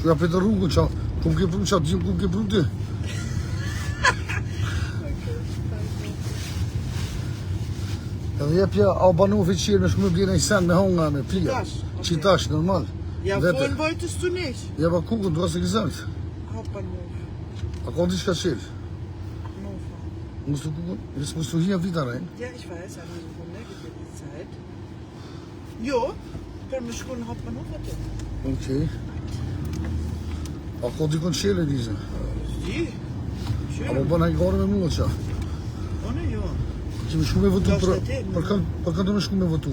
Ja për të rrugën qa, ku më ke pru qa, ku më ke pru ti? Edhe jepja Albanovi qirë me shku me bjene i sen me honga me pija. Qitash, normal. Ja von wolltest du nicht? Ja, aber gucken, du hast ja gesagt. Hauptbahnhof. Da konnte ich erzählen. Hannover. Musst du gucken, jetzt musst du hier wieder rein. Ja, ich weiß, aber so von der gibt die Zeit. Jo, per me shku në Hauptbahnhof atë. Okay. A konnte ich konçele diese. Si? Aber bana i gore me mua qa. One jo. Që me shku me votu për kanë të me shku me votu.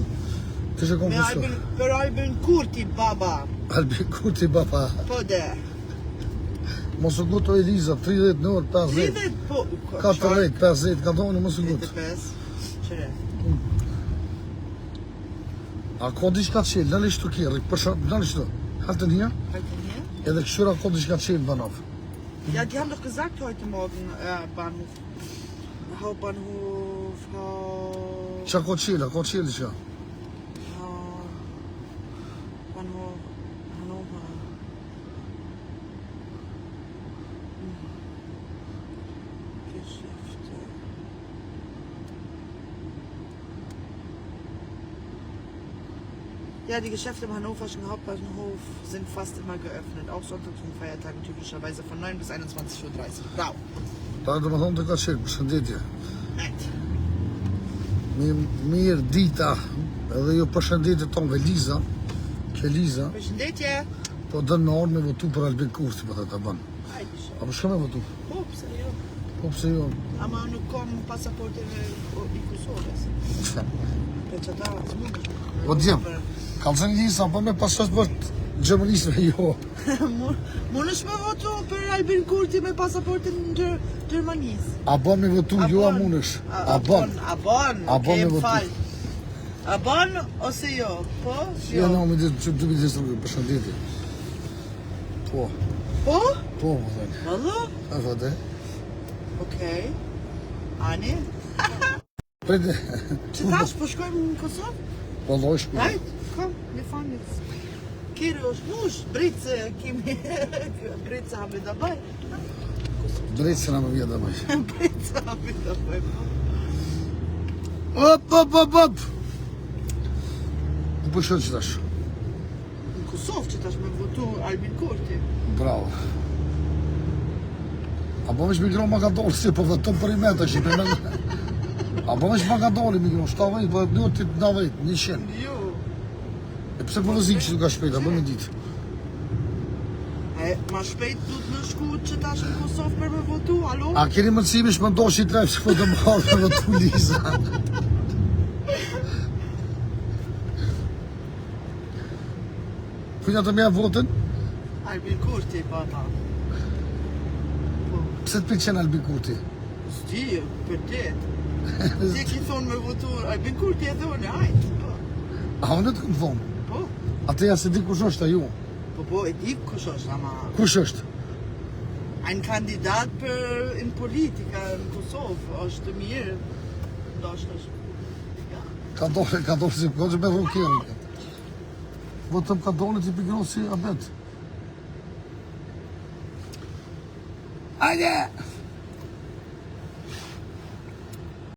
Të shë kom fësë. Për Albin Kurti, baba. Albin Kurti, baba. Po de. Mos u guto Eliza, 30 në orë, 50. 30 po. 40, 50, ka doni mos u guto. 35. Qëre. A ka diçka qelë, në ishtu kjerë, në ishtu, halten hier, edhe këshura ka diçka qelë banaf. Ja, die haben doch gesagt heute Morgen, Bahnhof, Hauptbahnhof, Qa ka qelë qa? Bahnhof, Hannover. Geschäfte. Ja, die Geschäfte im hannoverschen Hauptbahnhof sind fast immer geöffnet, auch sonntags und Feiertagen typischerweise von 9 bis 21:30 Uhr. Bravo. Da do më thonë të ka qelë, përshëndetje. Mirë dita, edhe jo përshëndetje tonë Liza, ke Liza. Përshëndetje. Po dënë në orë me votu për Albin Kurti, po të banë. A për shka me votu? Po, pse jo. Po pse jo? Ama nuk kom pasaportin i Kosovës. Për që ta s'mundesh. O djemë, kam zënë Liza, po me pasaport Gjermanisë me jo. Mundesh me votu për Albin Kurti me pasaportin Gjermanisë. A bon me votu, jo a mundesh. A bon. A bon, me votu. A bon ose jo, po? Ja, no, me ditë të bitë të përshëndetje. Po. Po? Po, më thënë. Valla? A vëde. Okej. Ani? Prede. Që tash, po shkojmë në Kosovë? Po lojsh për. Hajt, kom, wir fahren jetzt. Kirios, nush, Britze, Kimi, Britze haben wir dabei. Britze në më vje dabaj. Britze haben wir dabei. Op. Ku përshën që tash? Në Kosovë që tash me votu Albin Kurti. Bravo. A bo mish migron Magadoli, si po vetëm për i meta që i përmen. A bo mish Magadoli migron, 70, po një të 90, 100. Jo. E pse po vëzik që të ka shpejt, a bo me ditë. Ma shpejt du të në shku që tash në Kosovë për me votu, alo? A keni mëndësimish më ndosh i trefë që po të marrë me votu Liza. Kujna të mja votën? Albin Kurti, baba. Pse të pëlqen Albin Kurti? S'di, për ti. Ti ki thonë me votu Albin Kurti e thonë, hajt. A unë të këmë thonë? Po. Ateja se di kush është a ju? Po, e di kush është, ama... Kush është? Ein kandidat për in politika në Kosovë është mirë. Ndoshta është. Ka dole si përgjë me rukirë. Votëm ka dole t'i pikron si abet. Ajde!